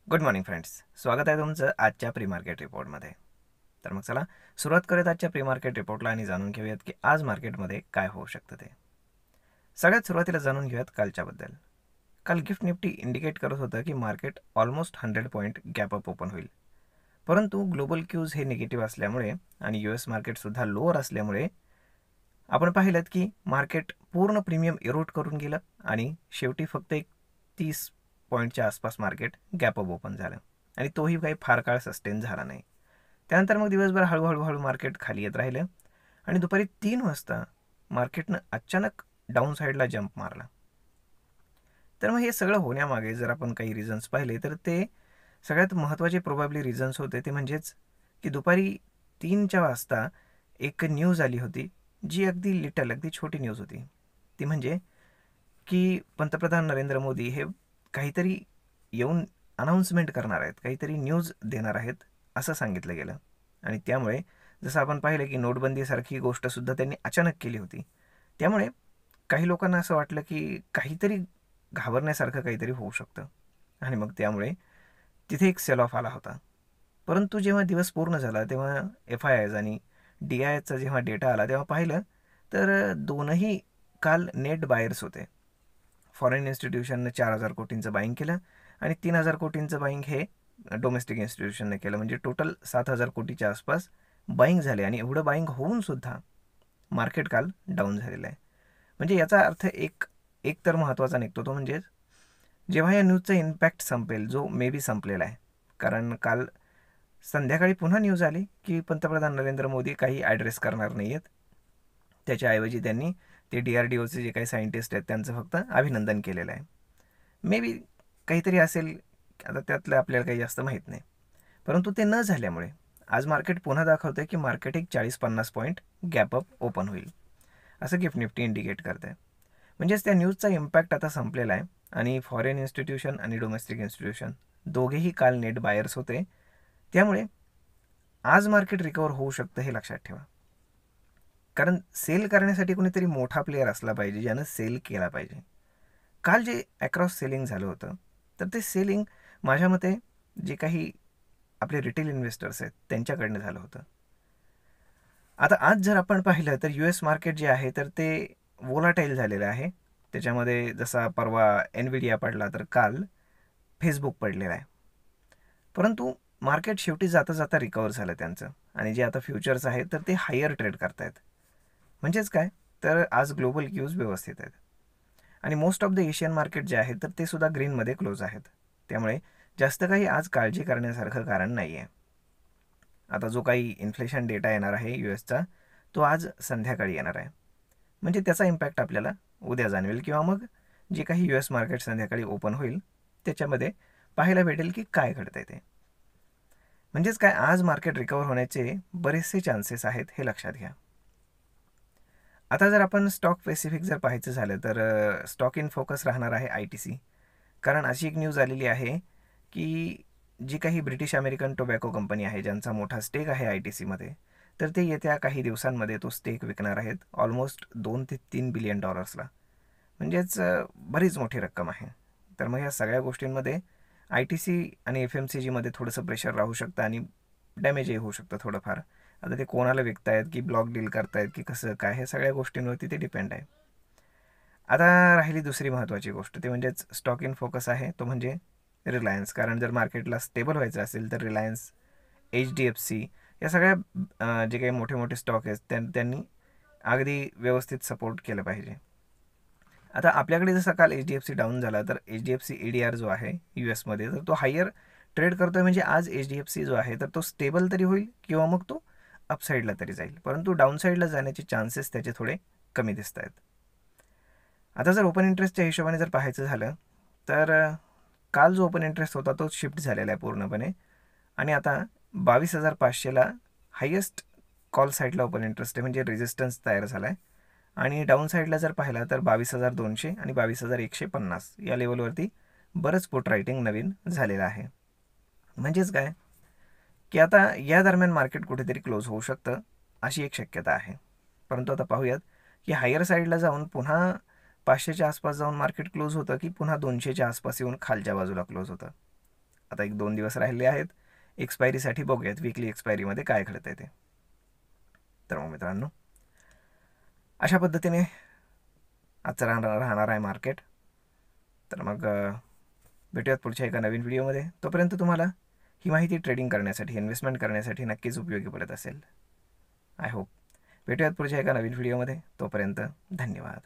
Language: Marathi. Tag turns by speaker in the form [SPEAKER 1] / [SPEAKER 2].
[SPEAKER 1] Good morning friends. स्वागत आहे तुमचं आजच्या प्री मार्केट रिपोर्टमध्ये. तर मग चला सुरुवात करूयात आजच्या प्री मार्केट रिपोर्टला आणि जाणून घेऊयात की आज मार्केटमध्ये काय होऊ शकतं ते. सगळ्यात सुरुवातीला जाणून घेऊयात कालच्याबद्दल. काल गिफ्ट निफ्टी इंडिकेट करत होतं की market almost 100 point gap up open होईल. परंतु ग्लोबल क्यूज हे निगेटिव्ह असल्यामुळे आणि US मार्केटसुद्धा लोअर असल्यामुळे आपण पाहिलं की मार्केट पूर्ण प्रीमियम इरोड करून गेलं आणि शेवटी फक्त एक 30 पॉईंटच्या आसपास मार्केट गॅप अप ओपन झालं आणि तोही काही फार काळ सस्टेन झाला नाही. त्यानंतर मग दिवसभर हळूहळू मार्केट खाली येत राहिलं आणि दुपारी 3 वाजता मार्केटनं अचानक डाऊन साईडला जंप मारला. तर मग हे सगळं होण्यामागे जर आपण काही रिझन्स पाहिले तर ते सगळ्यात महत्त्वाचे प्रोबॅबली रिझन्स होते ते म्हणजेच की दुपारी 3 वाजता एक न्यूज आली होती जी अगदी छोटी न्यूज होती. ती म्हणजे की पंतप्रधान नरेंद्र मोदी हे काहीतरी येऊन अनाऊन्समेंट करणार आहेत, काहीतरी न्यूज देणार आहेत असं सांगितलं गेलं. आणि त्यामुळे जसं आपण पाहिलं की नोटबंदीसारखी गोष्टसुद्धा त्यांनी अचानक केली होती. त्यामुळे काही लोकांना असं वाटलं की काहीतरी घाबरण्यासारखं काहीतरी होऊ शकतं आणि मग त्यामुळे तिथे एक सेल ऑफ आला होता. परंतु जेव्हा दिवस पूर्ण झाला तेव्हा FIIs आणि DIIचा जेव्हा डेटा आला तेव्हा पाहिलं तर दोनही काल नेट बायर्स होते. फॉरेन इन्स्टिट्यूशनने 4,000 कोटींचं बाईंग केलं आणि 3,000 कोटींचं बाईंग हे डोमेस्टिक इन्स्टिट्यूशनने केलं. म्हणजे टोटल 7,000 कोटीच्या आसपास बाईंग झाले आणि एवढं बाईंग होऊनसुद्धा मार्केट काल डाऊन झालेलं आहे. म्हणजे याचा अर्थ एक तर महत्त्वाचा निघतो तो म्हणजे जेव्हा या न्यूजचा इम्पॅक्ट संपेल जो मे बी संपलेला आहे. कारण काल संध्याकाळी पुन्हा न्यूज आली की पंतप्रधान नरेंद्र मोदी काही ॲड्रेस करणार नाही आहेत. त्याच्याऐवजी त्यांनी ते DRDOचे जे काही सायंटिस्ट आहेत त्यांचं फक्त अभिनंदन केलेलं आहे. मे बी काहीतरी असेल, आता त्यातलं आपल्याला काही जास्त माहीत नाही. परंतु ते न झाल्यामुळे आज मार्केट पुन्हा दाखवतं की मार्केट एक 40-50 पॉईंट गॅप अप ओपन होईल असं गिफ्ट निफ्टी इंडिकेट करतं आहे. म्हणजेच त्या न्यूजचा इम्पॅक्ट आता संपलेला आहे आणि फॉरेन इन्स्टिट्यूशन आणि डोमेस्टिक इन्स्टिट्यूशन दोघेही काल नेट बायर्स होते. त्यामुळे आज मार्केट रिकवर होऊ शकतं हे लक्षात ठेवा. कारण सेल करण्यासाठी कोणीतरी मोठा प्लेयर असला पाहिजे ज्यानं सेल केला पाहिजे. काल जे अक्रॉस सेलिंग झालं होतं तर ते सेलिंग माझ्या मते जे काही आपले रिटेल इन्व्हेस्टर्स आहेत त्यांच्याकडनं झालं होतं. आता आज जर आपण पाहिलं तर US मार्केट जे आहे तर ते वोलाटाईल झालेलं आहे. त्याच्यामध्ये जसा परवा NVIDIA पडला तर काल फेसबुक पडलेला आहे. परंतु मार्केट शेवटी जाता जाता रिकवर झालं त्यांचं आणि जे आता फ्युचर्स आहेत तर ते हायर ट्रेड करतायत. म्हणजेच काय तर आज ग्लोबल क्यूज व्यवस्थित आहेत आणि most of the Asian market जे आहे तर ते सुद्धा ग्रीनमध्ये क्लोज आहेत. त्यामुळे जास्त काही आज काळजी करण्यासारखं कारण नाही आहे. आता जो काही इन्फ्लेशन डेटा येणार आहे USचा तो आज संध्याकाळी येणार आहे. म्हणजे त्याचा इम्पॅक्ट आपल्याला उद्या जाणवेल किंवा मग जे काही US मार्केट संध्याकाळी ओपन होईल त्याच्यामध्ये पाहायला भेटेल की काय घडतंय ते. म्हणजेच काय आज मार्केट रिकवर होण्याचे बरेचसे चान्सेस आहेत हे लक्षात घ्या. आता जर आपण स्टॉक स्पेसिफिक जर पाहायचं झालं तर स्टॉक इन फोकस राहणार आहे ITC. कारण अशी एक न्यूज आलेली आहे की जी काही ब्रिटिश अमेरिकन टोबॅको कंपनी आहे ज्यांचा मोठा स्टेक आहे ITCमध्ये तर ते येत्या काही दिवसांमध्ये तो स्टेक विकणार आहेत ऑलमोस्ट $2 ते $3 बिलियन. म्हणजेच बरीच मोठी रक्कम आहे. तर मग या सगळ्या गोष्टींमध्ये ITC आणि FMCGमध्ये थोडंसं प्रेशर राहू शकतं आणि डॅमेजही होऊ शकतं थोडंफार. आता ते कोणाला विकतायत की ब्लॉक डील करतायत की कसं काय हे सगळ्या गोष्टींवरती ते डिपेंड आहे. आता राहिली दुसरी महत्त्वाची गोष्ट ते म्हणजेच स्टॉक इन फोकस आहे तो म्हणजे रिलायन्स. कारण जर मार्केटला स्टेबल व्हायचं असेल तर रिलायन्स, HDFC या सगळ्या जे काही मोठे मोठे स्टॉक आहेत त्यांनी अगदी व्यवस्थित सपोर्ट केलं पाहिजे. आता आपल्याकडे जसा काल HDFC डाऊन झाला तर HDFC ADR जो आहे USमध्ये तर तो हायर ट्रेड करतोय. म्हणजे आज HDFC जो आहे तर तो स्टेबल तरी होईल किंवा मग तो अपसाईडला तरी जाईल. परंतु डाऊनसाईडला जाण्याचे चान्सेस त्याचे थोडे कमी दिसत आहेत. आता जर ओपन इंटरेस्टच्या हिशोबाने जर पाहायचं झालं तर काल जो ओपन इंटरेस्ट होता तो शिफ्ट झालेला आहे पूर्णपणे आणि आता 22,500ला हायेस्ट कॉल साईडला ओपन इंटरेस्ट आहे. म्हणजे रेजिस्टन्स तयार झाला आहे आणि डाऊन साईडला जर पाहिला तर 22,200 आणि 22,150 या लेवलवरती बरंच पुट रायटिंग नवीन झालेलं आहे. म्हणजेच काय की आता या दरम्यान मार्केट कुठेतरी क्लोज होऊ शकतं अशी एक शक्यता आहे. परंतु आता पाहूयात की हायर साईडला जाऊन पुन्हा 500च्या आसपास जाऊन मार्केट क्लोज होतं की पुन्हा 200च्या आसपास येऊन खालच्या बाजूला क्लोज होतं. आता 1-2 दिवस राहिले आहेत एक्सपायरीसाठी. बघूयात विकली एक्सपायरीमध्ये काय घडतंय ते. तर मग मित्रांनो, अशा पद्धतीने आजचं राहणार आहे मार्केट. तर मग भेटूयात पुढच्या एका नवीन व्हिडिओमध्ये. तोपर्यंत तुम्हाला ही माहिती ट्रेडिंग करण्यासाठी, इन्व्हेस्टमेंट करण्यासाठी नक्कीच उपयोगी पडत असेल. I hope. भेटूयात पुढच्या एका नवीन व्हिडिओमध्ये. तोपर्यंत धन्यवाद.